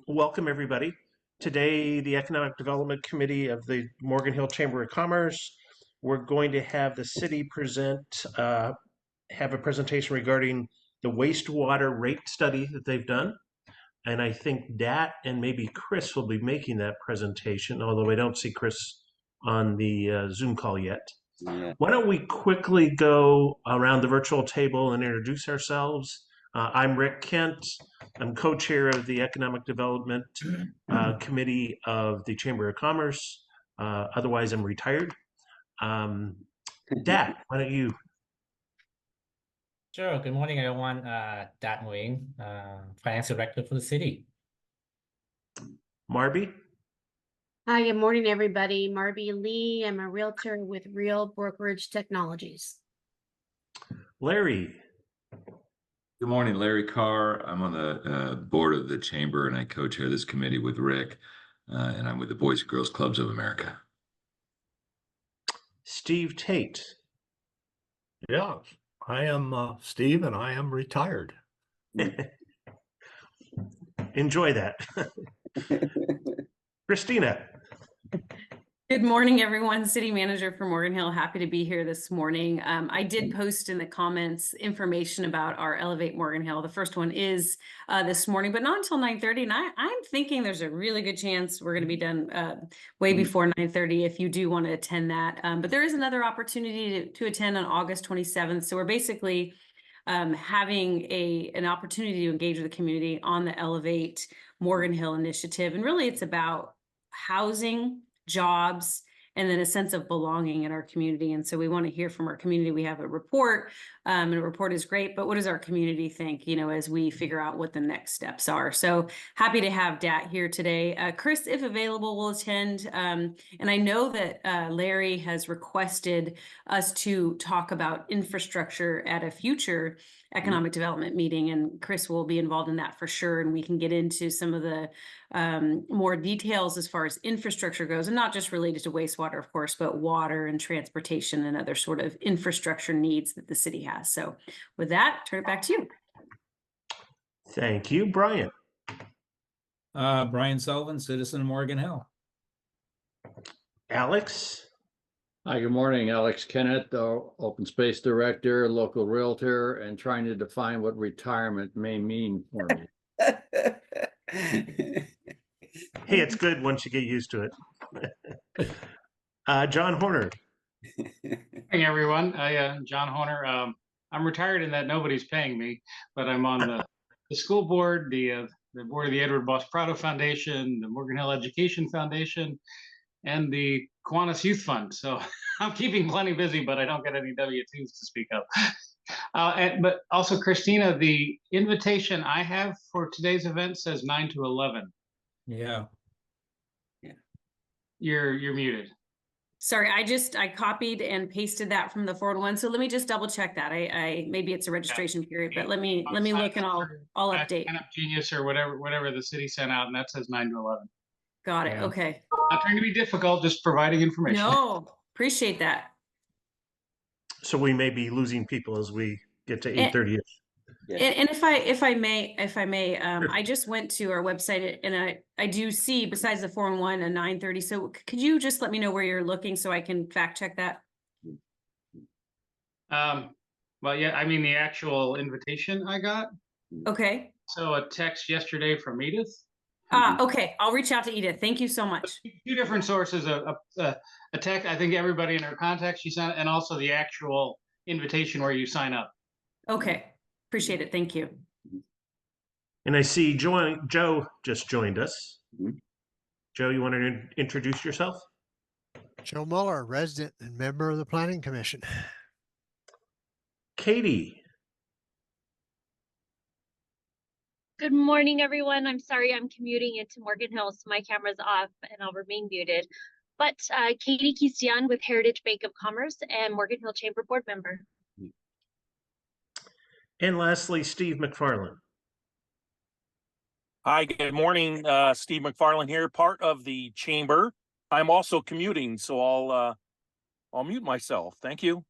Welcome, everybody. Today, the Economic Development Committee of the Morgan Hill Chamber of Commerce, we're going to have the city have a presentation regarding the wastewater rate study that they've done. And I think Dat and maybe Chris will be making that presentation, although I don't see Chris on the Zoom call yet. Yeah. Why don't we quickly go around the virtual table and introduce ourselves? I'm Rick Kent. I'm co-chair of the Economic Development Committee of the Chamber of Commerce. Otherwise, I'm retired. Dat, why don't you? Sure. Good morning, everyone. Dat Nguyen, Finance Director for the city. Marby? Hi, good morning, everybody. Marby Lee. I'm a realtor with Real Brokerage Technologies. Larry? Good morning, Larry Carr. I'm on the board of the chamber, and I co-chair this committee with Rick, and I'm with the Boys and Girls Clubs of America. Steve Tate? Yeah, I am Steve, and I am retired. Enjoy that. Christina? Good morning, everyone. City Manager for Morgan Hill. Happy to be here this morning. I did post in the comments information about our Elevate Morgan Hill. The first one is this morning, but not until 9:30. And I'm thinking there's a really good chance we're going to be done way before 9:30 if you do want to attend that. But there is another opportunity to attend on August 27th. So we're basically having an opportunity to engage with the community on the Elevate Morgan Hill initiative. And really, it's about housing, jobs, and then a sense of belonging in our community. And so we want to hear from our community. We have a report, and a report is great, but what does our community think, as we figure out what the next steps are? So happy to have Dat here today. Chris, if available, will attend. And I know that Larry has requested us to talk about infrastructure at a future economic development meeting, and Chris will be involved in that for sure. And we can get into some of the more details as far as infrastructure goes, and not just related to wastewater, of course, but water and transportation and other sort of infrastructure needs that the city has. So with that, turn it back to you. Thank you. Brian? Brian Sullivan, citizen of Morgan Hill. Alex? Hi, good morning. Alex Kennett, the Open Space Director, local realtor, and trying to define what retirement may mean for me. Hey, it's good once you get used to it. John Horner? Hey, everyone. John Horner. I'm retired in that nobody's paying me, but I'm on the school board, the board of the Edward Boss Prado Foundation, the Morgan Hill Education Foundation, and the Kiwanis Youth Fund. So I'm keeping plenty busy, but I don't get any W-2s to speak of. But also, Christina, the invitation I have for today's event says 9 to 11. Yeah. You're muted. Sorry, I copied and pasted that from the forward one. So let me just double check that. I maybe it's a registration period, but let me look and I'll update. Sign up Genius or whatever the city sent out, and that says 9 to 11. Got it. Okay. Not trying to be difficult, just providing information. No, appreciate that. So we may be losing people as we get to 8:30. And if I may, I just went to our website and I do see, besides the 4-1, a 9:30. So could you just let me know where you're looking so I can fact check that? Well, yeah, I mean the actual invitation I got. Okay. So a text yesterday from Edith. Okay. I'll reach out to Edith. Thank you so much. Two different sources, a text. I think everybody in her contacts she sent, and also the actual invitation where you sign up. Okay. Appreciate it. Thank you. And I see Joe just joined us. Joe, you want to introduce yourself? Joe Muller, resident and member of the Planning Commission. Katie. Good morning, everyone. I'm sorry I'm commuting into Morgan Hill, so my camera's off and I'll remain muted. But Katie Kistian with Heritage Bank of Commerce and Morgan Hill Chamber Board member. And lastly, Steve McFarland. Hi, good morning. Steve McFarland here, part of the chamber. I'm also commuting, so I'll mute myself. Thank you.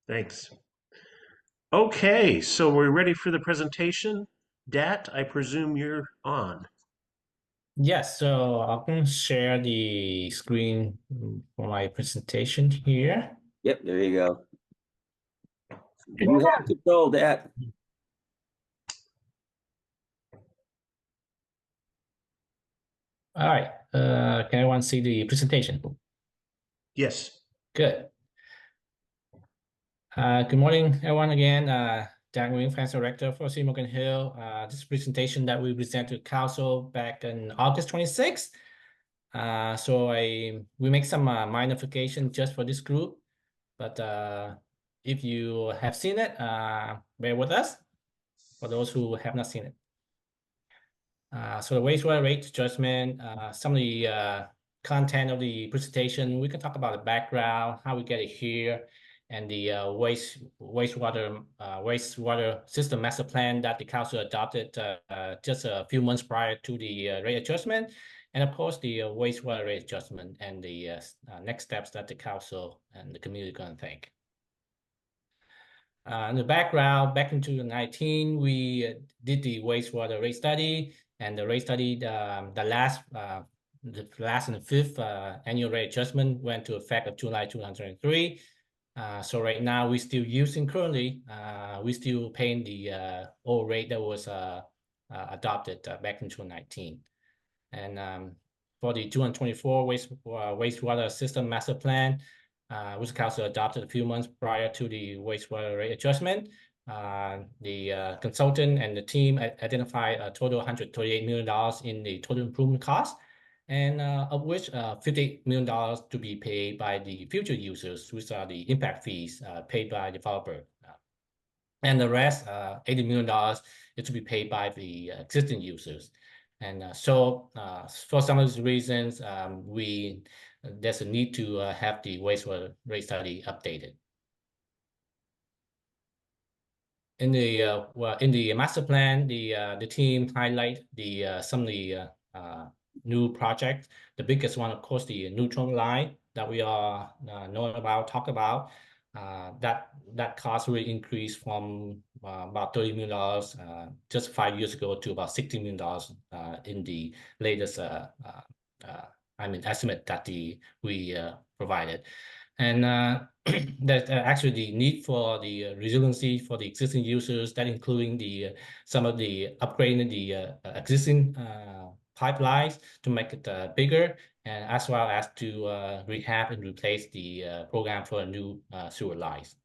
Thanks. Okay, so we're ready for the presentation. Dat, I presume you're on. Yes, so I can share the screen for my presentation here. Yep, there you go. You have control that. All right, can everyone see the presentation? Yes. Good. Good morning, everyone. Again, Dan Nguyen, Finance Director for City Morgan Hill. This presentation that we presented to Council back in August 26th. So we make some minor modification just for this group, but if you have seen it, bear with us for those who have not seen it. So the wastewater rate adjustment, some of the content of the presentation, we can talk about the background, how we get it here, and the wastewater system master plan that the council adopted just a few months prior to the rate adjustment, and of course the wastewater rate adjustment and the next steps that the council and the community are going to take. In the background, back in 2019, we did the wastewater rate study, and the rate study, the last and the fifth annual rate adjustment went to effect of July 2003. So right now we're still using currently, we're still paying the old rate that was adopted back in 2019. And for the 2024 wastewater system master plan, which the council adopted a few months prior to the wastewater rate adjustment, the consultant and the team identified a total $138 million in the total improvement cost, and of which $58 million to be paid by the future users, which are the impact fees paid by the developer. And the rest, $80 million, is to be paid by the existing users. And so for some of these reasons, there's a need to have the wastewater rate study updated. In the master plan, the team highlight some of the new projects. The biggest one, of course, the neutron line that we all know about, talk about. That cost will increase from about $30 million just 5 years ago to about $60 million in the latest estimate that we provided. And that actually the need for the resiliency for the existing users, that including some of the upgrading the existing pipelines to make it bigger, and as well as to rehab and replace the program for a new sewer lines.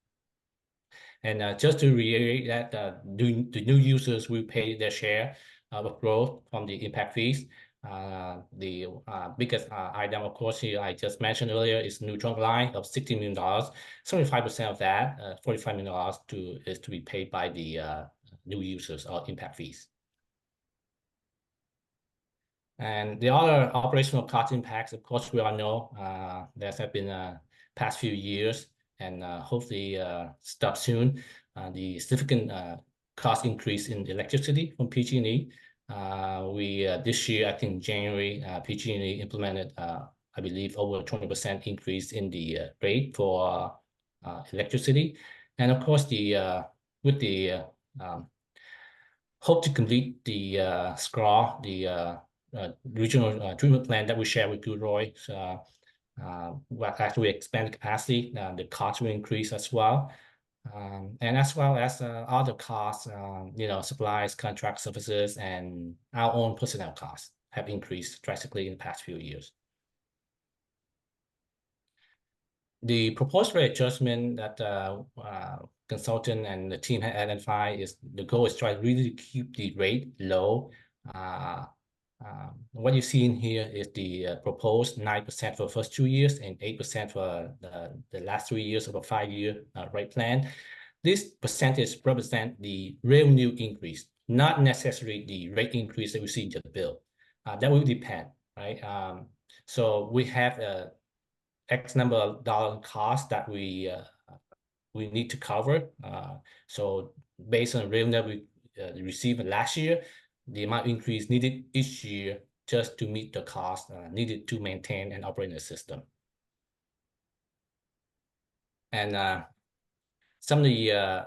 And just to reiterate that the new users will pay their share of growth from the impact fees. The biggest item, of course, here I just mentioned earlier, is neutron line of $60 million. 75% of that, $45 million, is to be paid by the new users or impact fees. And the other operational cost impacts, of course, we all know there have been past few years, and hopefully stop soon. The significant cost increase in electricity from PG&E. This year, I think January, PG&E implemented, I believe, over 20% increase in the rate for electricity. And of course, with the hope to complete the SCRAW, the regional treatment plan that we share with Gilroy. So, after we expand capacity, the cost will increase as well. And as well as other costs, supplies, contract services, and our own personnel costs have increased drastically in the past few years. The proposed rate adjustment that consultant and the team had identified is the goal is try really to keep the rate low. What you see in here is the proposed 9% for the first 2 years and 8% for the last 3 years of a 5-year rate plan. This percentage represent the revenue increase, not necessarily the rate increase that we see in the bill. That will depend, right? So we have X number of dollar cost that we need to cover. So based on revenue that we received last year, the amount increase needed each year just to meet the cost needed to maintain and operate the system. And some of the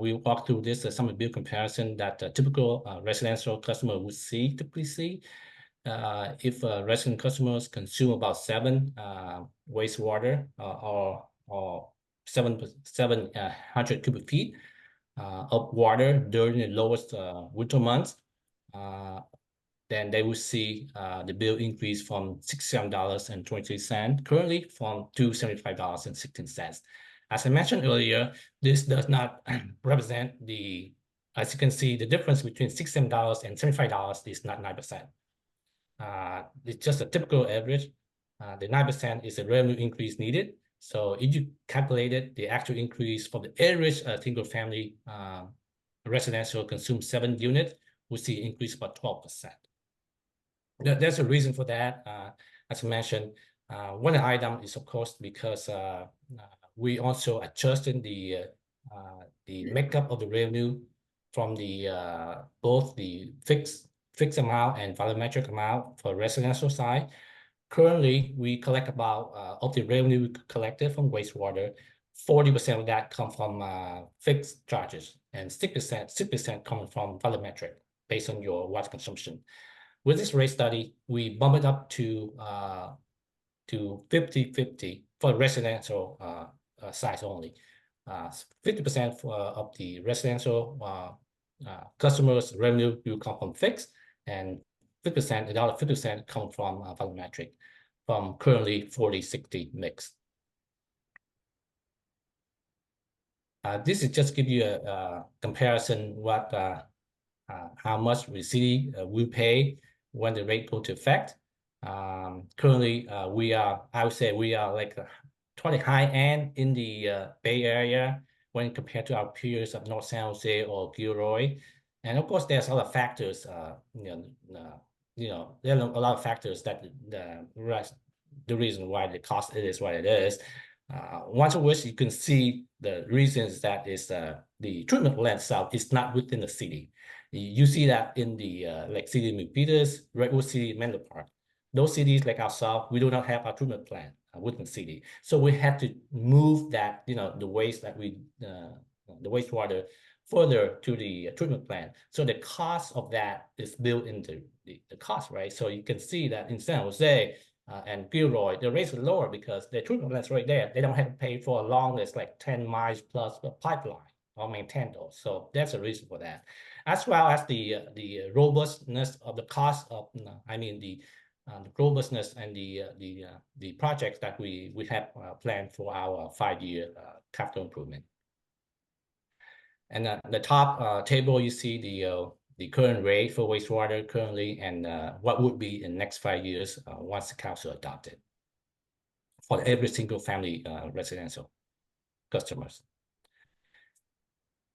we walk through this some of the bill comparison that typical residential customer would typically see. if resident customers consume about 7 wastewater or 700 cubic feet of water during the lowest winter months, then they will see the bill increase from $67.23 currently from to $75.16. As I mentioned earlier, this does not represent the, as you can see, the difference between $67 and $75 is not 9%. It's just a typical average. The 9% is a revenue increase needed. So if you calculate it, the actual increase for the average single family residential consume 7 units, we see increase about 12%. There's a reason for that. As I mentioned, one item is of course because we also adjusted the makeup of the revenue from the both the fixed amount and volumetric amount for residential side. Currently, we collect about of the revenue we collected from wastewater, 40% of that come from fixed charges, and 6% coming from volumetric based on your water consumption. With this rate study, we bump it up to 50-50 for residential size only. 50% of the residential customers' revenue will come from fixed, and 50% come from volumetric, from currently 40-60 mix. This is just give you a comparison what how much the city will pay when the rate go to effect. Currently, I would say we are like toward the high end in the Bay Area when compared to our peers of North San Jose or Gilroy. And of course, there's a lot of factors, there are a lot of factors that the reason why the cost it is what it is. One of which you can see the reasons that is the treatment plant itself is not within the city. You see that in the like City of Milpitas, Redwood City, Menlo Park. Those cities like ourselves, we do not have a treatment plant within the city. So we had to move that, the waste that the wastewater further to the treatment plant. So the cost of that is built into the cost, right? So you can see that in San Jose and Gilroy, the rates are lower because the treatment plant's right there. They don't have to pay for a long as like 10 miles plus a pipeline or maintain those. So that's a reason for that. As well as the robustness of the cost of, the robustness and the projects that we have planned for our 5-year capital improvement. And the top table, you see the current rate for wastewater currently and what would be in the next 5 years once the council adopted for every single family residential customers.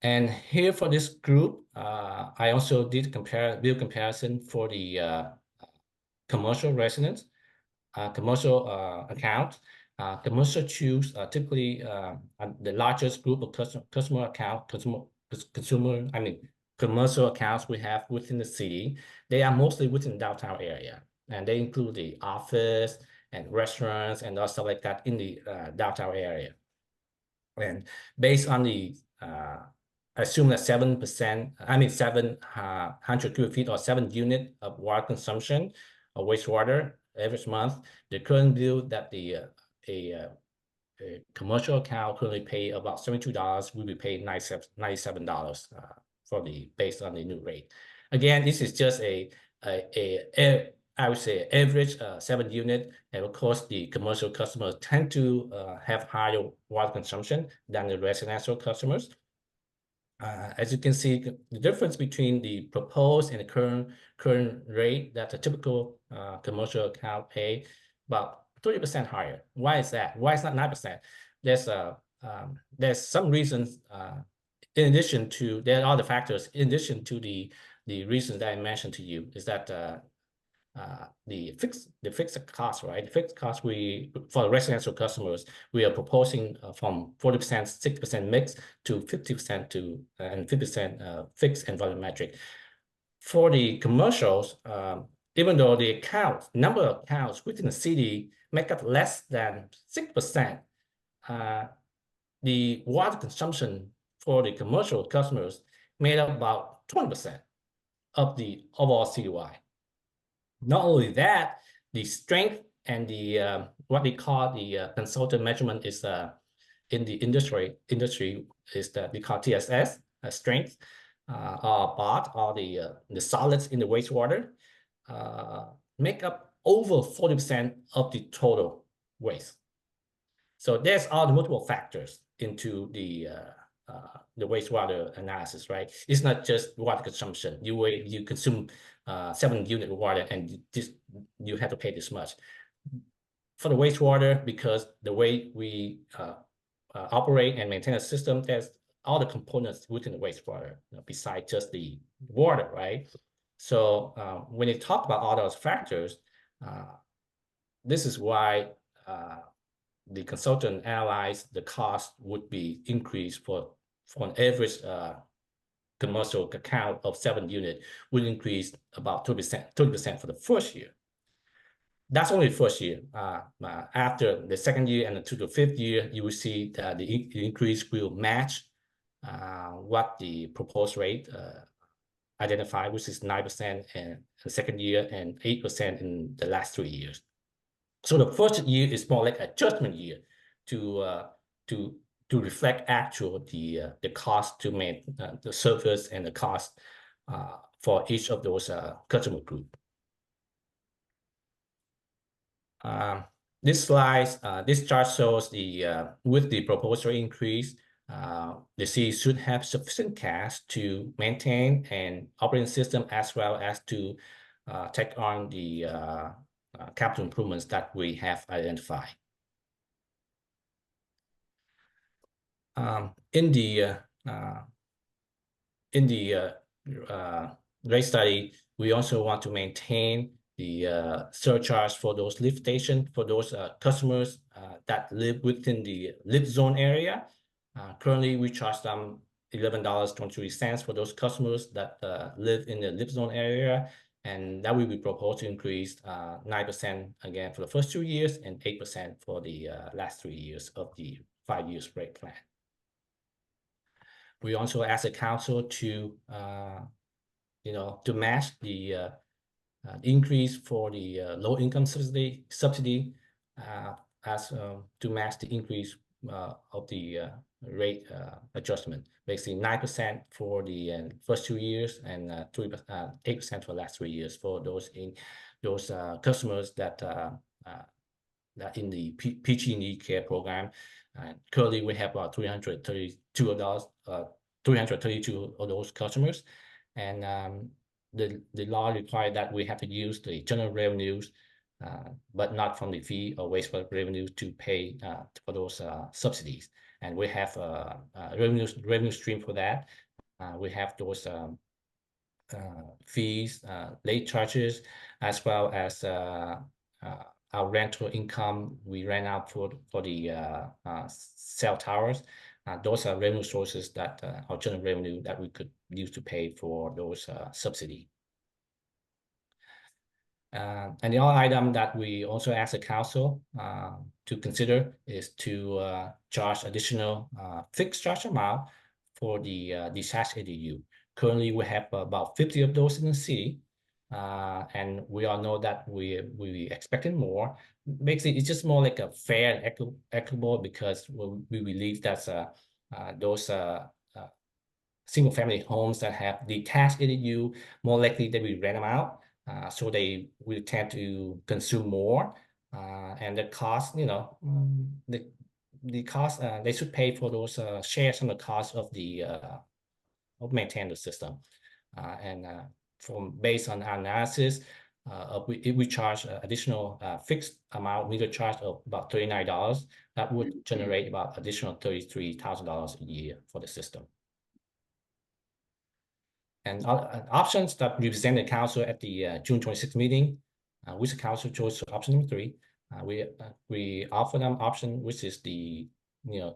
And here for this group, I also did bill comparison for the commercial residents, commercial account. Commercial choose typically the largest group of commercial accounts we have within the city. They are mostly within the downtown area, and they include the office and restaurants and all stuff like that in the downtown area. And based on the assume that 700 cubic feet or 7 units of water consumption of wastewater every month, the current bill that a commercial account currently pay about $72 will be paid $97 based on the new rate. Again, this is just I would say average 7 unit, and of course the commercial customers tend to have higher water consumption than the residential customers. As you can see, the difference between the proposed and the current rate that a typical commercial account pay about 30% higher. Why is that? Why is not 9%? There's some reasons. In addition to, there are other factors. In addition to the reasons that I mentioned to you, is that the fixed cost, right? The fixed cost for the residential customers, we are proposing from 40%, 60% mix to 50% and 50% fixed and volumetric. For the commercials, even though the number of accounts within the city make up less than 6%, the water consumption for the commercial customers made up about 20% of the overall citywide. Not only that, the strength and the what they call the consultant measurement is in the industry is that we call TSS strength or BOT, or the solids in the wastewater make up over 40% of the total waste. So there's all the multiple factors into the wastewater analysis, right? It's not just water consumption. You consume 7 units of water, and you have to pay this much. For the wastewater, because the way we operate and maintain a system, there's all the components within the wastewater, besides just the water, right? So when you talk about all those factors, this is why the consultant analyzed the cost would be increased for an average commercial account of 7 units will increase about 30% for the first year. That's only the first year. After the second year and to the 5th year, you will see that the increase will match what the proposed rate identified, which is 9% in the second year and 8% in the last 3 years. So the first year is more like adjustment year to reflect actual the cost to make the service and the cost for each of those customer group. This chart shows with the proposed rate increase, the city should have sufficient cash to maintain an operating system as well as to take on the capital improvements that we have identified. In the rate study, we also want to maintain the surcharge for those lift stations for those customers that live within the lift zone area. Currently, we charge them $11.23 for those customers that live in the lift zone area, and that will be proposed to increase 9% again for the first 2 years and 8% for the last 3 years of the 5-year rate plan. We also ask the council to match the increase for the low-income subsidy as to match the increase of the rate adjustment, basically 9% for the first 2 years and 8% for the last 3 years for those customers that in the PG&E care program. Currently, we have about 332 of those customers, and the law requires that we have to use the general revenues, but not from the fee or wastewater revenues to pay for those subsidies. And we have a revenue stream for that. We have those fees, late charges, as well as our rental income we rent out for the cell towers. Those are revenue sources that are general revenue that we could use to pay for those subsidy. And the other item that we also ask the council to consider is to charge additional fixed charge amount for the detached ADU. Currently, we have about 50 of those in the city, and we all know that we expected more. Basically, it's just more like a fair and equitable, because we believe that those single-family homes that have detached ADU, more likely that we rent them out. So they will tend to consume more, and the cost, the cost they should pay for those share some of the cost of the of maintain the system, and based on our analysis, if we charge additional fixed amount meter charge of about $39, that would generate about additional $33,000 a year for the system. And options that we presented to council at the June 26th meeting, which the council chose option number 3. We offer them option, which is the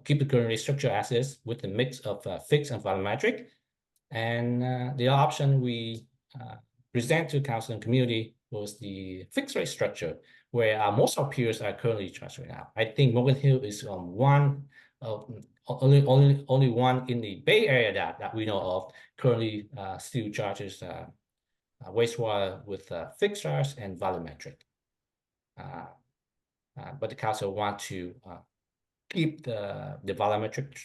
keep the current rate structure as is with the mix of fixed and volumetric. And the other option we present to council and community was the fixed rate structure, where most of our peers are currently charged right now. I think Morgan Hill is only one in the Bay Area that we know of currently still charges wastewater with fixed charge and volumetric. But the council want to keep the volumetric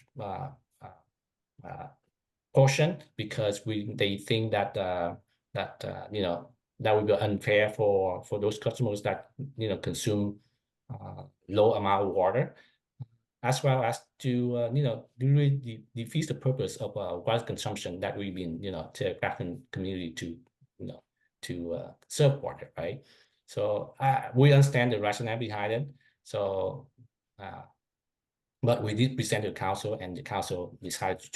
portion because they think that that would be unfair for those customers that consume low amount of water, as well as to really defeat the purpose of water consumption that we've been telegraphing community to serve water, right? So we understand the rationale behind it. So, but we did present to the council, and the council decided to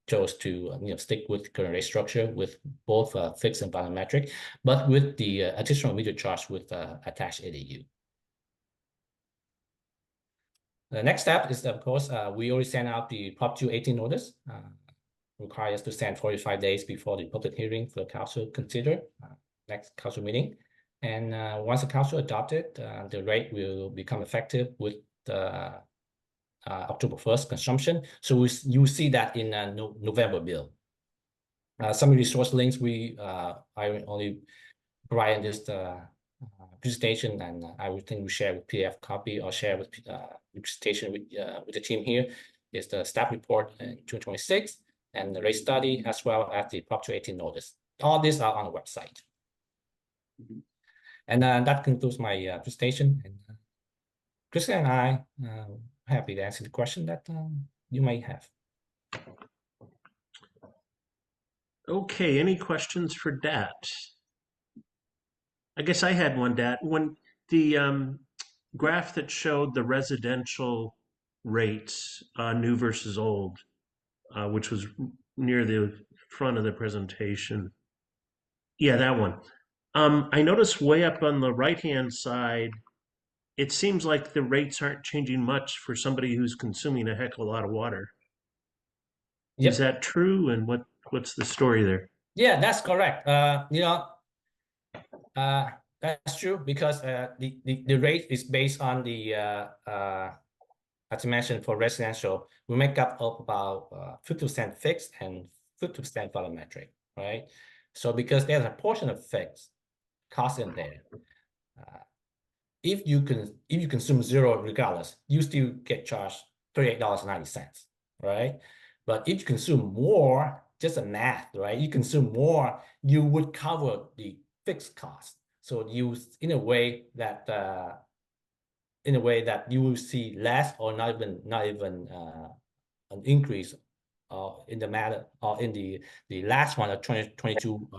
chose to stick with current rate structure with both fixed and volumetric, but with the additional meter charge with attached ADU. The next step is, of course, we already sent out the Prop 218 notice. Require us to send 45 days before the public hearing for the council consider next council meeting. And once the council adopted, the rate will become effective with October 1st consumption. So you see that in November bill. Some of the source links I only provide in this presentation, and I would think we share with PDF copy or share with the presentation with the team here is the staff report in 2026 and the rate study, as well as the Prop 218 notice. All these are on the website. And that concludes my presentation. And Krista and I happy to answer the question that you might have. Okay, any questions for Dat? I guess I had one, Dat. When the graph that showed the residential rates, new versus old, which was near the front of the presentation. Yeah, that one. I noticed way up on the right-hand side, it seems like the rates aren't changing much for somebody who's consuming a heck of a lot of water. Yep. Is that true? And what's the story there? Yeah, that's correct. That's true because the rate is based on the as I mentioned, for residential, we make up of about 50% fixed and 50% volumetric, right? So because there's a portion of fixed cost in there, if you consume zero regardless, you still get charged $38.90, right? But if you consume more, just a math, right? You consume more, you would cover the fixed cost. So you, in a way that you will see less or not even an increase in the matter or in the last one of 2022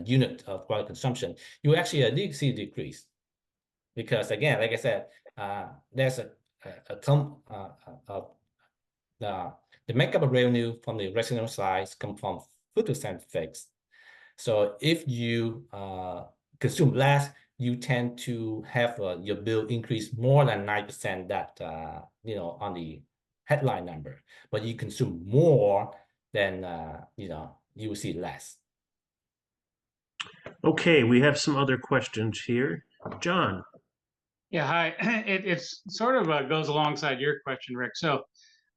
unit of water consumption, you actually see a decrease. Because again, like I said, there's the makeup of revenue from the residential side comes from 50% fixed. So if you consume less, you tend to have your bill increase more than 9% that on the headline number. But you consume more, then you will see less. Okay, we have some other questions here. John. Yeah, hi. It's sort of goes alongside your question, Rick. So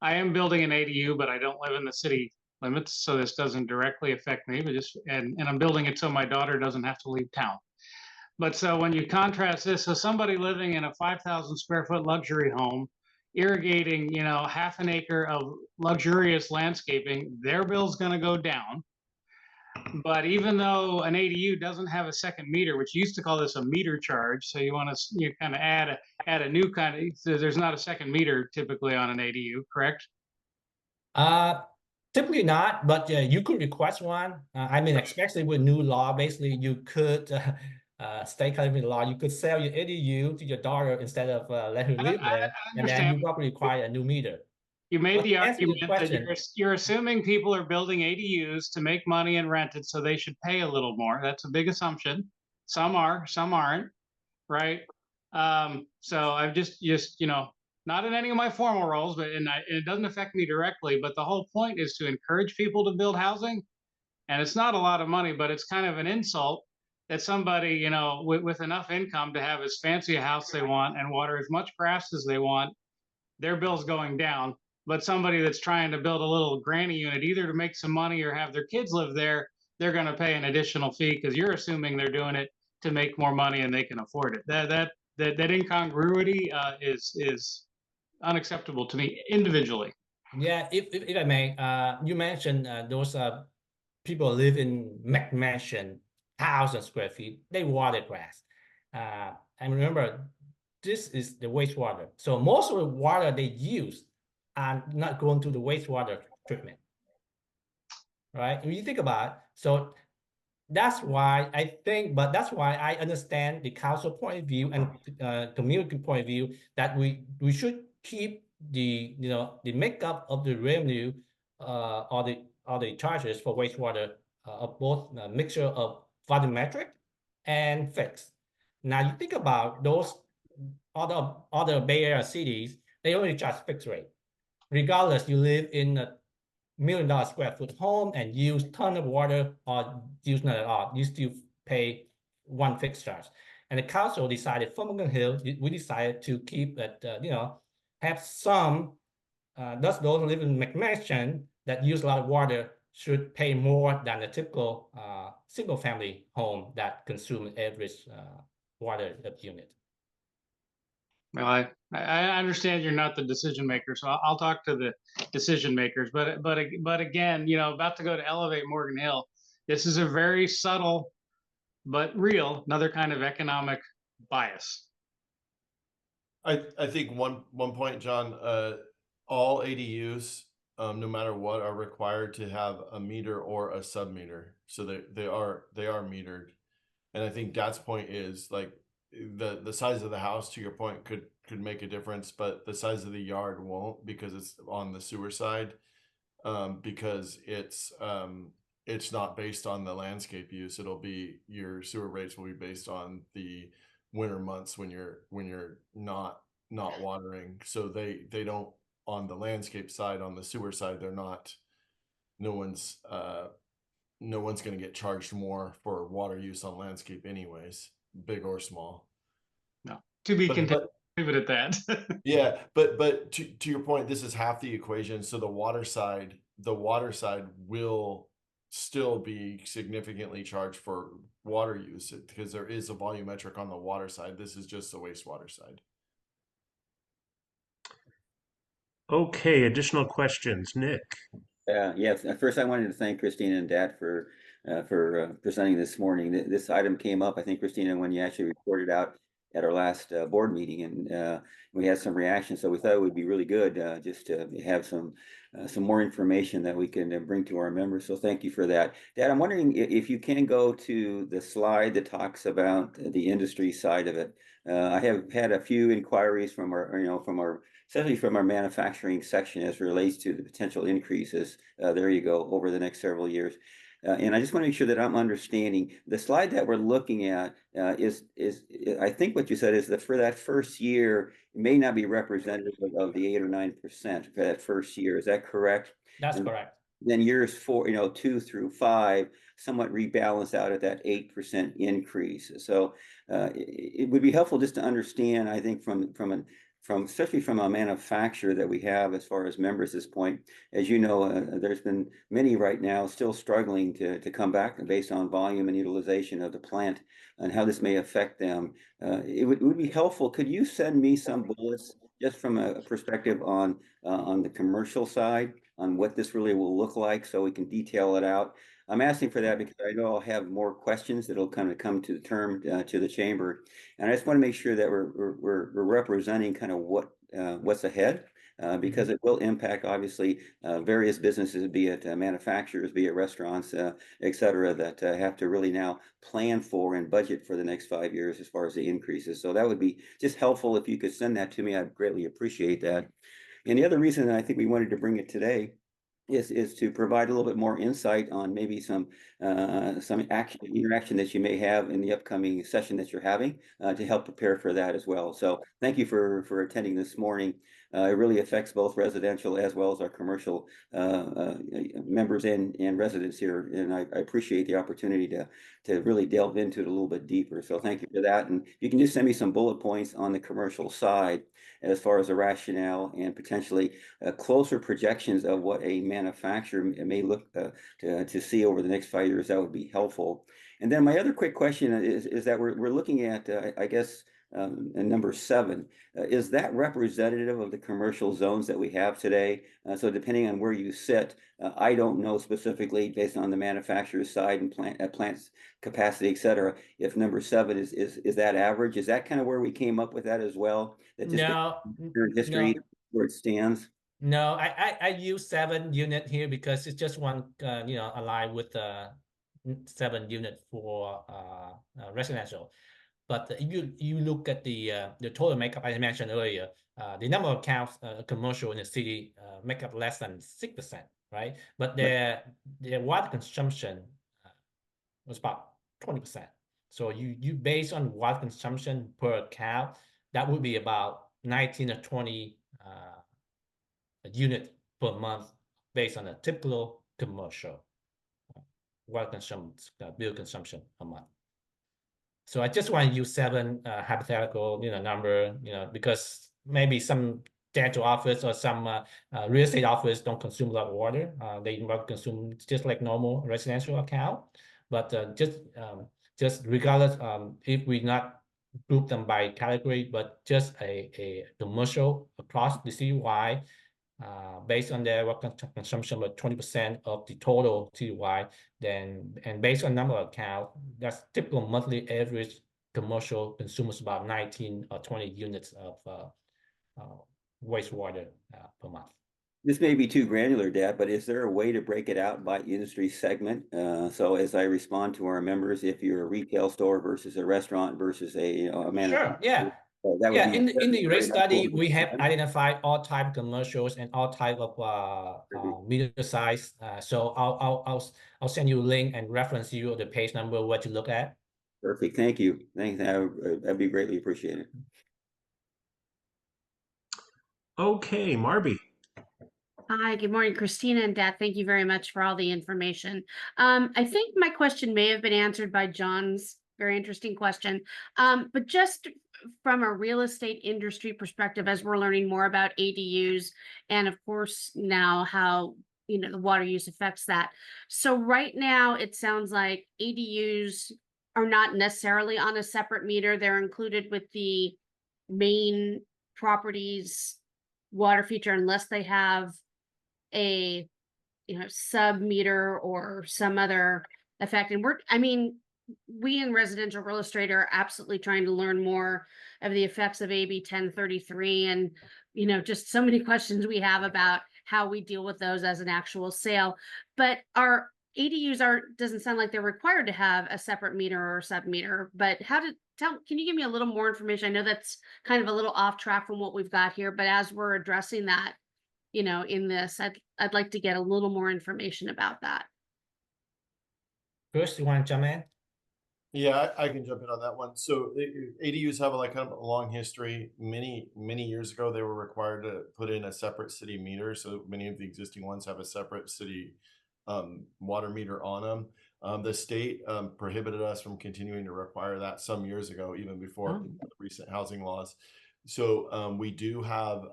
I am building an ADU, but I don't live in the city limits, so this doesn't directly affect me. But and I'm building it so my daughter doesn't have to leave town. But so when you contrast this, so somebody living in a 5,000 square foot luxury home, irrigating, half an acre of luxurious landscaping, their bill's going to go down. But even though an ADU doesn't have a second meter, which used to call this a meter charge, so you want to kind of add a new kind of, so there's not a second meter typically on an ADU, correct? Typically not, but you could request one. I mean, especially with new law, basically you could state California law, you could sell your ADU to your daughter instead of let her live there, and then you probably require a new meter. You made the argument that you're assuming people are building ADUs to make money and rent it, so they should pay a little more. That's a big assumption. Some are, some aren't, right? So I've just not in any of my formal roles, but it doesn't affect me directly. But the whole point is to encourage people to build housing, and it's not a lot of money, but it's kind of an insult that somebody with enough income to have as fancy a house they want and water as much grass as they want, their bill's going down. But somebody that's trying to build a little granny unit, either to make some money or have their kids live there, they're going to pay an additional fee because you're assuming they're doing it to make more money and they can afford it. That incongruity is unacceptable to me individually. Yeah, if I may, you mentioned those people live in McMansion, 1,000 square feet. They water grass. And remember, this is the wastewater. So most of the water they use are not going to the wastewater treatment, right? When you think about it, so that's why I think, but that's why I understand the council point of view and community point of view that we should keep the the makeup of the revenue or the charges for wastewater of both mixture of volumetric and fixed. Now you think about those other Bay Area cities, they only charge fixed rate, regardless you live in a $1 million square foot home and use ton of water or use not at all, you still pay one fixed charge. And the council decided for Morgan Hill, we decided to keep it, have some, those who live in McMansion that use a lot of water should pay more than a typical single family home that consumes average water unit. Well, I understand you're not the decision maker, so I'll talk to the decision makers. But again, about to go to Elevate Morgan Hill. This is a very subtle, but real, another kind of economic bias. I think one point, John, all ADUs, no matter what, are required to have a meter or a sub-meter. So they are metered. And I think Dad's point is like the size of the house, to your point, could make a difference, but the size of the yard won't, because it's on the sewer side, because it's not based on the landscape use. It'll be, your sewer rates will be based on the winter months when you're not watering. So they don't, on the landscape side, on the sewer side, they're not, no one's going to get charged more for water use on landscape anyways, big or small. No, to be continued. Leave it at that. Yeah, but to your point, this is half the equation. So the water side will still be significantly charged for water use, because there is a volumetric on the water side. This is just the wastewater side. Okay, additional questions, Nick? Yes. First, I wanted to thank Christina and Dad for presenting this morning. This item came up, I think, Christina, when you actually reported out at our last board meeting, and we had some reactions. So we thought it would be really good just to have some more information that we can bring to our members. So thank you for that. Dad, I'm wondering if you can go to the slide that talks about the industry side of it. I have had a few inquiries from especially from our manufacturing section as it relates to the potential increases. There you go, over the next several years. And I just want to make sure that I'm understanding the slide that we're looking at is I think what you said is that for that first year, it may not be representative of the 8 or 9% for that first year. Is that correct? That's correct. Then years 2 through 5 somewhat rebalance out at that 8% increase. So it would be helpful just to understand, I think, especially from a manufacturer that we have as far as members at this point. As you know, there's been many right now still struggling to come back based on volume and utilization of the plant, and how this may affect them. It would be helpful. Could you send me some bullets just from a perspective on the commercial side, on what this really will look like, so we can detail it out? I'm asking for that because I know I'll have more questions that'll kind of come to the to the chamber, and I just want to make sure that we're representing kind of what's ahead, because it will impact, obviously, various businesses, be it manufacturers, be it restaurants, et cetera, that have to really now plan for and budget for the next 5 years as far as the increases. So that would be just helpful if you could send that to me. I'd greatly appreciate that. And the other reason that I think we wanted to bring it today is to provide a little bit more insight on maybe some interaction that you may have in the upcoming session that you're having, to help prepare for that as well. So thank you for attending this morning. it really affects both residential as well as our commercial members and residents here. And I appreciate the opportunity to really delve into it a little bit deeper. So thank you for that. And you can just send me some bullet points on the commercial side as far as the rationale and potentially closer projections of what a manufacturer may look to see over the next 5 years. That would be helpful. And then my other quick question is that we're looking at, I guess, number 7. Is that representative of the commercial zones that we have today? So depending on where you sit, I don't know specifically based on the manufacturer's side and plants capacity, et cetera, if number 7 is that average? Is that kind of where we came up with that as well? That just No, history no. where it stands? No, I use 7 unit here because it's just one, aligned with 7 unit for residential. But if you look at the total makeup I mentioned earlier, the number of accounts commercial in the city make up less than 6%, right? But their water consumption was about 20%. So you based on water consumption per account, that would be about 19 or 20 unit per month based on a typical commercial water consumption, bill consumption a month. So I just want to use 7 hypothetical, number, because maybe some dental office or some real estate office don't consume a lot of water. They might consume just like normal residential account, but just regardless, if we not group them by category, but just a commercial across the citywide, based on their water consumption of 20% of the total citywide, and based on number of account, that's typical monthly average commercial consumers about 19 or 20 units of wastewater per month. This may be too granular, Dad, but is there a way to break it out by industry segment? So as I respond to our members, if you're a retail store versus a restaurant versus a manufacturer. Sure, yeah. That would be in the rate study, helpful. we have identified all type of commercials and all type of meter size. So I'll send you a link and reference you the page number what to look at. Perfect. Thank you. That'd be greatly appreciated. Okay, Marby. Hi, good morning, Christina and Dad. Thank you very much for all the information. I think my question may have been answered by John's very interesting question. But just from a real estate industry perspective, as we're learning more about ADUs and of course now how the water use affects that. So right now it sounds like ADUs are not necessarily on a separate meter. They're included with the main property's water feature unless they have a sub meter or some other effect. And we in residential real estate are absolutely trying to learn more of the effects of AB 1033 and just so many questions we have about how we deal with those as an actual sale. But our ADUs doesn't sound like they're required to have a separate meter or a sub meter, but can you give me a little more information? I know that's kind of a little off track from what we've got here, but as we're addressing that, in this, I'd like to get a little more information about that. Chris, you want to jump in? Yeah, I can jump in on that one. So ADUs have kind of a long history. Many years ago, they were required to put in a separate city meter. So many of the existing ones have a separate city water meter on them. The state prohibited us from continuing to require that some years ago, even before the recent housing laws. So we do have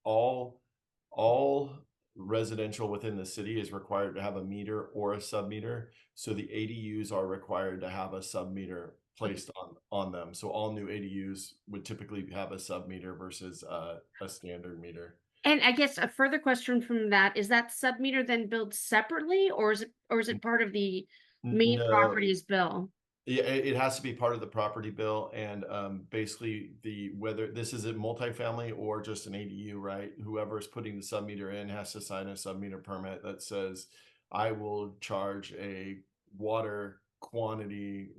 all residential within the city is required to have a meter or a sub meter. So the ADUs are required to have a sub meter placed on them. So all new ADUs would typically have a sub meter versus a standard meter. And I guess a further question from that, is that sub meter then billed separately or is it part of the main property's bill? Yeah, it has to be part of the property bill, and basically whether this is a multifamily or just an ADU, right? Whoever is putting the sub meter in has to sign a sub meter permit that says, I will charge a water quantity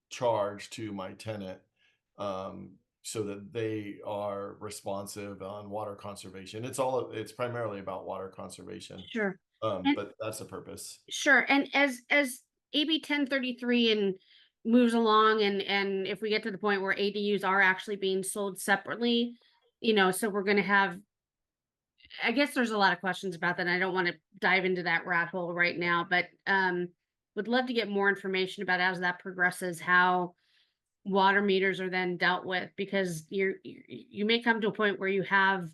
charge to my tenant, so that they are responsive on water conservation. It's primarily about water conservation. Sure. But that's the purpose. Sure. And as AB 1033 and moves along and if we get to the point where ADUs are actually being sold separately, so we're going to have, I guess there's a lot of questions about that. And I don't want to dive into that rat hole right now, but would love to get more information about as that progresses, how water meters are then dealt with, because you may come to a point where you have,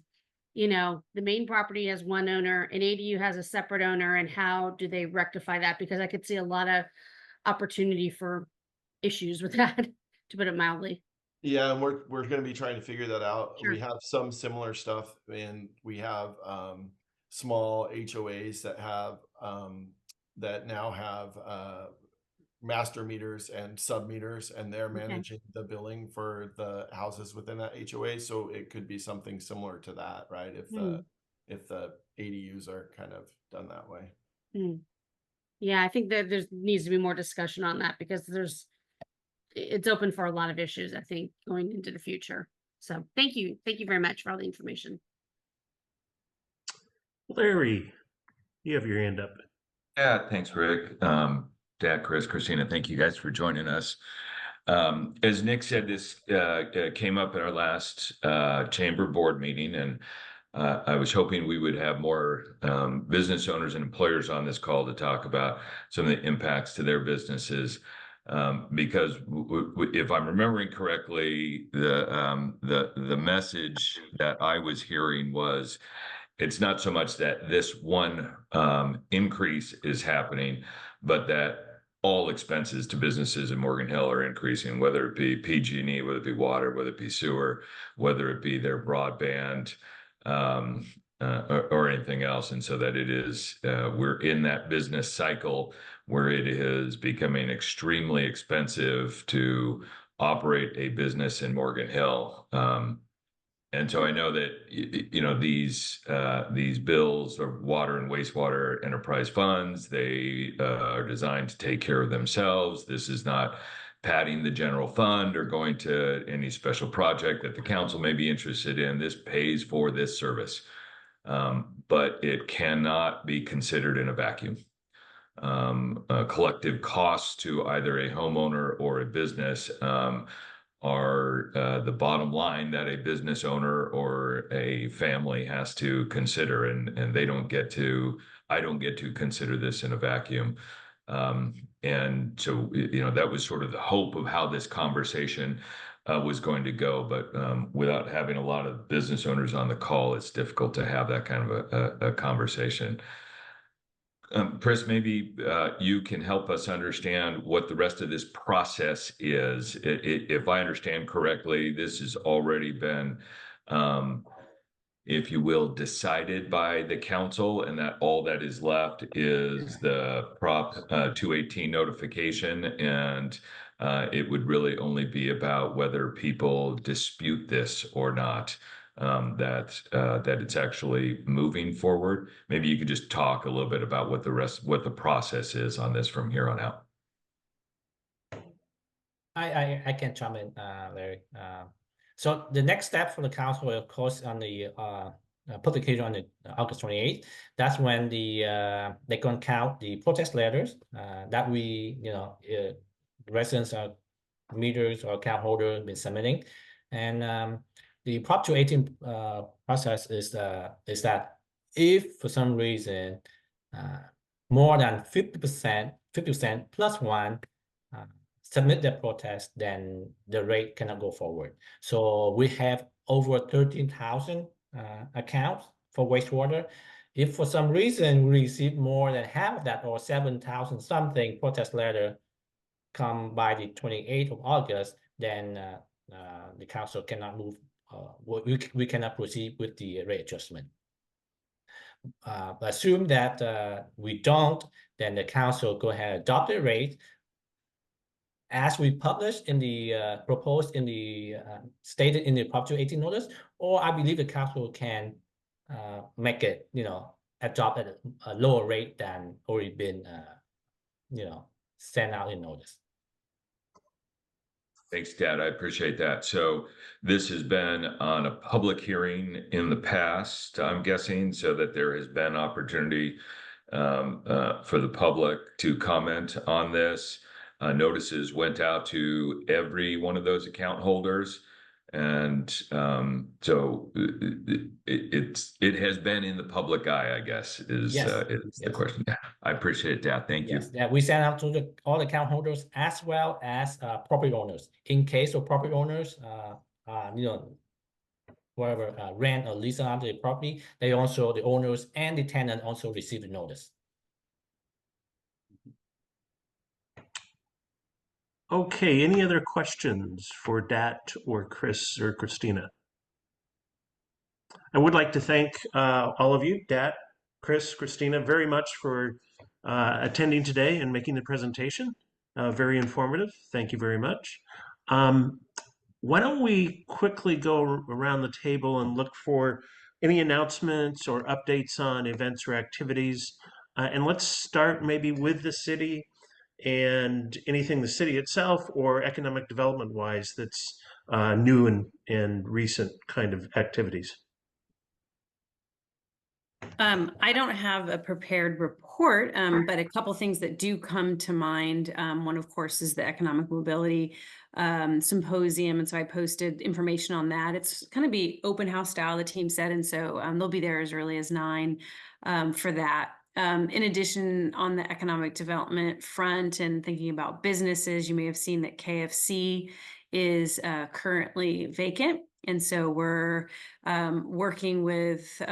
the main property has one owner, an ADU has a separate owner, and how do they rectify that? Because I could see a lot of opportunity for issues with that, to put it mildly. Yeah, and we're going to be trying to figure that out. Sure. We have some similar stuff, and we have small HOAs that have that now have master meters and sub meters, and they're managing the billing for the houses within that HOA. So it could be something similar to that, right? If the ADUs are kind of done that way. Yeah, I think that there needs to be more discussion on that, because it's open for a lot of issues, I think, going into the future. So thank you very much for all the information. Larry, you have your hand up. Yeah, thanks, Rick. Dad, Chris, Christina, thank you guys for joining us. As Nick said, this came up at our last chamber board meeting, and I was hoping we would have more business owners and employers on this call to talk about some of the impacts to their businesses. Because if I'm remembering correctly, the message that I was hearing was, it's not so much that this one increase is happening, but that all expenses to businesses in Morgan Hill are increasing, whether it be PG&E, whether it be water, whether it be sewer, whether it be their broadband, or anything else. And so that it is, we're in that business cycle where it is becoming extremely expensive to operate a business in Morgan Hill. And so I know that, these bills are water and wastewater enterprise funds. They are designed to take care of themselves. This is not padding the general fund or going to any special project that the council may be interested in. This pays for this service, but it cannot be considered in a vacuum. Collective costs to either a homeowner or a business are the bottom line that a business owner or a family has to consider, and I don't get to consider this in a vacuum. And so, that was sort of the hope of how this conversation was going to go. But without having a lot of business owners on the call, it's difficult to have that kind of a conversation. Chris, maybe you can help us understand what the rest of this process is. If I understand correctly, this has already been, if you will, decided by the council, and that all that is left is the Prop 218 notification, and it would really only be about whether people dispute this or not. That it's actually moving forward. Maybe you could just talk a little bit about what the process is on this from here on out. I can chime in, Larry. So the next step for the council, of course, on the publication on the August 28th, that's when they're going to count the protest letters that we, residents or meters or account holders been submitting, and the Prop 218 process is that if for some reason more than 50% plus one submit their protest, then the rate cannot go forward. So we have over 13,000 accounts for wastewater. If for some reason we receive more than half of that, or 7,000 something protest letter come by the 28th of August, then the council cannot move. We cannot proceed with the rate adjustment. Assume that we don't, then the council go ahead and adopt the rate as we published in the proposed in the stated in the Prop 218 notice, or I believe the council can make it, adopt at a lower rate than already been, sent out in notice. Thanks, Dad. I appreciate that. So this has been on a public hearing in the past, I'm guessing, so that there has been opportunity for the public to comment on this. Notices went out to every one of those account holders, And so it has been in the public eye, I guess, is the question. Yeah, I appreciate it, Dad. Thank you. Yes, that we send out to all account holders as well as property owners. In case of property owners, whatever rent or lease out the property, the owners and the tenant also receive the notice. Okay, any other questions for Dat or Chris or Christina? I would like to thank all of you, Dat, Chris, Christina, very much for attending today and making the presentation. Very informative. Thank you very much. Why don't we quickly go around the table and look for any announcements or updates on events or activities. And let's start maybe with the city and anything the city itself or economic development wise that's new and recent kind of activities. I don't have a prepared report, but a couple things that do come to mind. One, of course, is the Economic Mobility Symposium. And so I posted information on that. It's going to be open house style, the team said. And so they'll be there as early as 9 for that. In addition, on the economic development front and thinking about businesses, you may have seen that KFC is currently vacant. And so we're working with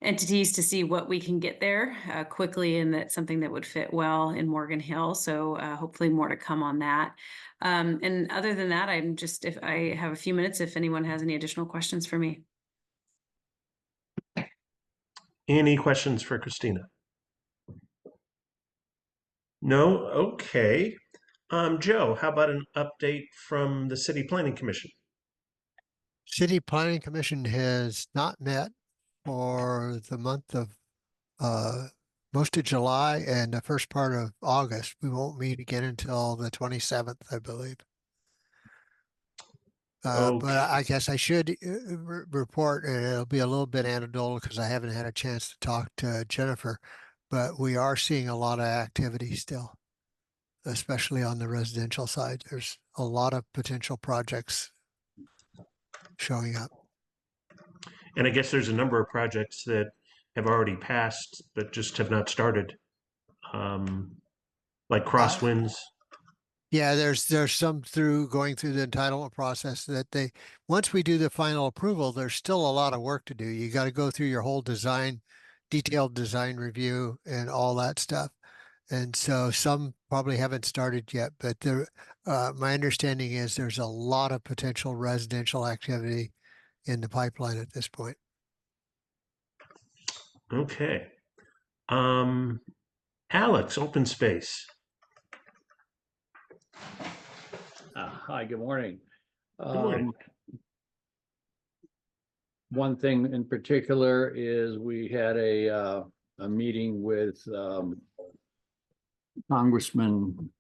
entities to see what we can get there quickly, and that's something that would fit well in Morgan Hill. So hopefully more to come on that. And other than that, I'm just, if I have a few minutes, if anyone has any additional questions for me. Any questions for Christina? No? Okay. Joe, how about an update from the City Planning Commission? City Planning Commission has not met for the month of most of July and the first part of August. We won't meet again until the 27th, I believe. But I guess I should report, and it'll be a little bit anecdotal because I haven't had a chance to talk to Jennifer, but we are seeing a lot of activity still, especially on the residential side. There's a lot of potential projects showing up. And I guess there's a number of projects that have already passed but just have not started, like Crosswinds. Yeah, there's some going through the entitlement process that once we do the final approval, there's still a lot of work to do. You got to go through your whole detailed design review and all that stuff. And so some probably haven't started yet, but my understanding is there's a lot of potential residential activity in the pipeline at this point. Okay. Alex, open space. Hi, good morning. Good morning. One thing in particular is we had a meeting with Congressman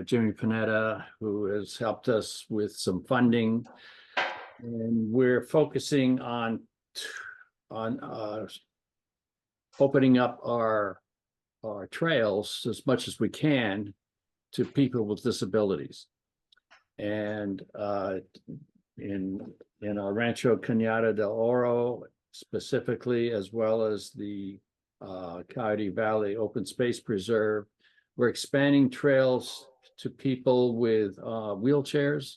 Jimmy Panetta, who has helped us with some funding, and we're focusing on opening up our trails as much as we can to people with disabilities. And in our Rancho Cañada del Oro specifically, as well as the Coyote Valley Open Space Preserve, we're expanding trails to people with wheelchairs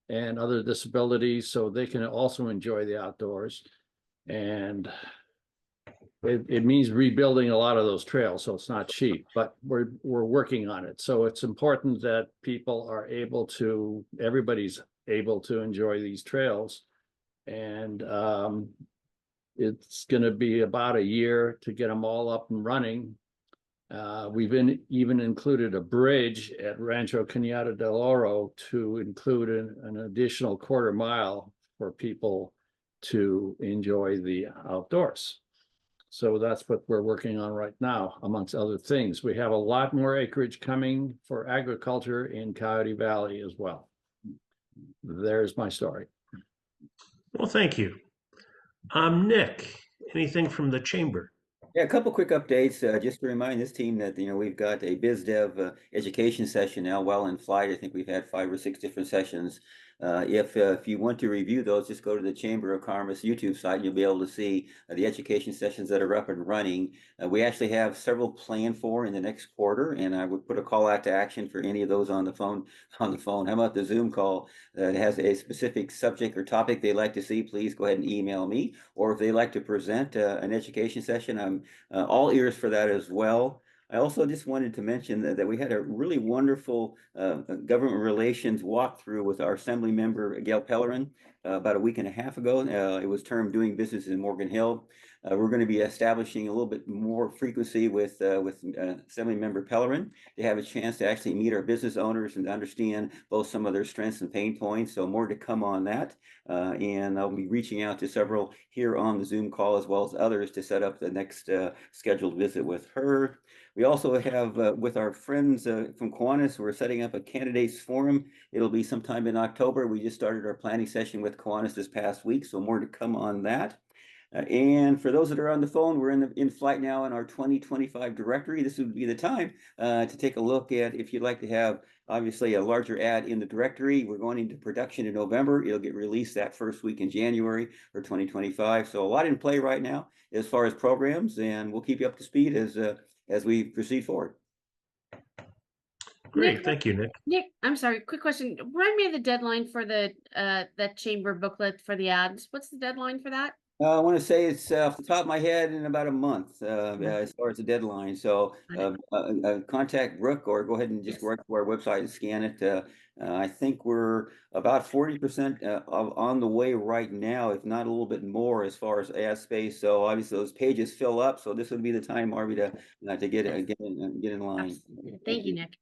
and other disabilities so they can also enjoy the outdoors. And it means rebuilding a lot of those trails, so it's not cheap, but we're working on it. So it's important that everybody's able to enjoy these trails. And it's going to be about a year to get them all up and running. We've even included a bridge at Rancho Cañada del Oro to include an additional quarter mile for people to enjoy the outdoors. So that's what we're working on right now, amongst other things. We have a lot more acreage coming for agriculture in Coyote Valley as well. There's my story. Well, thank you. Nick, anything from the chamber? Yeah, a couple quick updates. Just to remind this team that we've got a biz dev education session now well in flight. I think we've had 5 or 6 different sessions If you want to review those, just go to the Chamber of Commerce YouTube site and you'll be able to see the education sessions that are up and running. We actually have several planned for in the next quarter, and I would put a call out to action for any of those on the phone. How about the Zoom call that has a specific subject or topic they'd like to see? Please go ahead and email me, or if they like to present an education session, I'm all ears for that as well. I also just wanted to mention that we had a really wonderful government relations walkthrough with our Assembly member, Gail Pellerin, about a week and a half ago. It was termed Doing Business in Morgan Hill. We're going to be establishing a little bit more frequency with Assembly member Pellerin to have a chance to actually meet our business owners and understand both some of their strengths and pain points. So more to come on that. And I'll be reaching out to several here on the Zoom call as well as others to set up the next scheduled visit with her. We also have with our friends from Kiwanis, we're setting up a candidates forum. It'll be sometime in October. We just started our planning session with Kiwanis this past week, so more to come on that. And for those that are on the phone, we're in flight now in our 2025 directory. This would be the time to take a look at if you'd like to have obviously a larger ad in the directory. We're going into production in November. It'll get released that first week in January for 2025. So a lot in play right now as far as programs, and we'll keep you up to speed as we proceed forward. Great, Nick, thank you, Nick. Nick, I'm sorry, quick question. Remind me of the deadline for the that chamber booklet for the ads. What's the deadline for that? I want to say it's off the top of my head in about a month as far as the deadline. So contact Brooke or go ahead and just go to our website and scan it. I think we're about 40% on the way right now, if not a little bit more as far as ad space. So obviously those pages fill up. So this would be the time, Marby, to get in line. Thank you, Nick.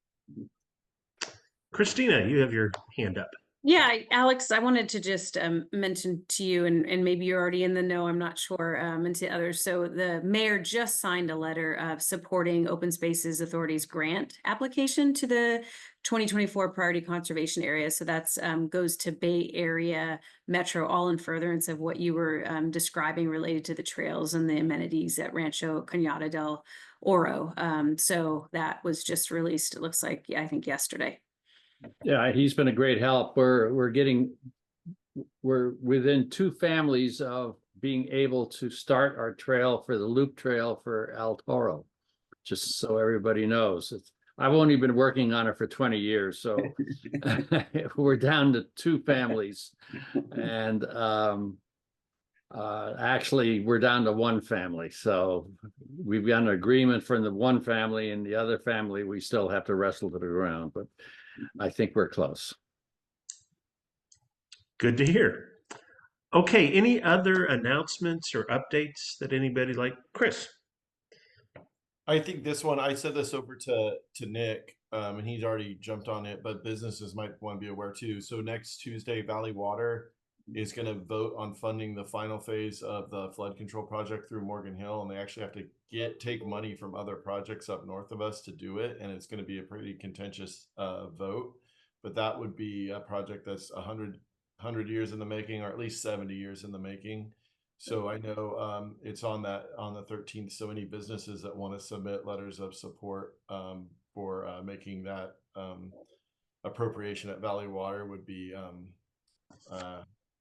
Christina, you have your hand up. Yeah, Alex, I wanted to just mention to you, and maybe you're already in the know, I'm not sure, and to others. So the mayor just signed a letter of supporting Open Spaces Authority's grant application to the 2024 Priority Conservation Area. So that's goes to Bay Area Metro, all in furtherance of what you were describing related to the trails and the amenities at Rancho Cañada del Oro. So that was just released, it looks like, I think yesterday. Yeah, he's been a great help. We're within 2 families of being able to start our trail for the loop trail for El Toro, just so everybody knows. I've only been working on it for 20 years, so we're down to 2 families, and actually we're down to 1 family. So we've got an agreement from the 1 family, and the other family we still have to wrestle to the ground, but I think we're close. Good to hear. Okay, any other announcements or updates that anybody like? Chris? I think this one, I said this over to Nick, and he's already jumped on it, but businesses might want to be aware too. So next Tuesday, Valley Water is going to vote on funding the final phase of the flood control project through Morgan Hill, and they actually have to take money from other projects up north of us to do it, and it's going to be a pretty contentious vote, but that would be a project that's 100 years in the making, or at least 70 years in the making. So I know it's on the 13th. So any businesses that want to submit letters of support for making that appropriation at Valley Water would be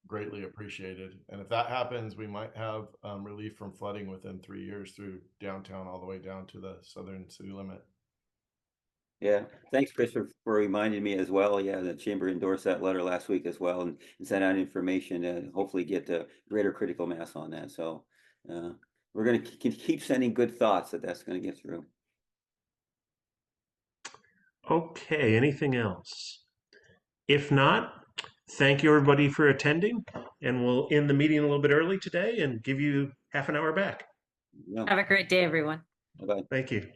greatly appreciated. And if that happens, we might have relief from flooding within 3 years through downtown all the way down to the southern city limit. Yeah, thanks, Chris, for reminding me as well. Yeah, the chamber endorsed that letter last week as well, and sent out information and hopefully get a greater critical mass on that. So we're going to keep sending good thoughts that's going to get through. Okay, anything else? If not, thank you everybody for attending, and we'll end the meeting a little bit early today and give you half an hour back. Have a great day, everyone. Bye-bye. Thank you.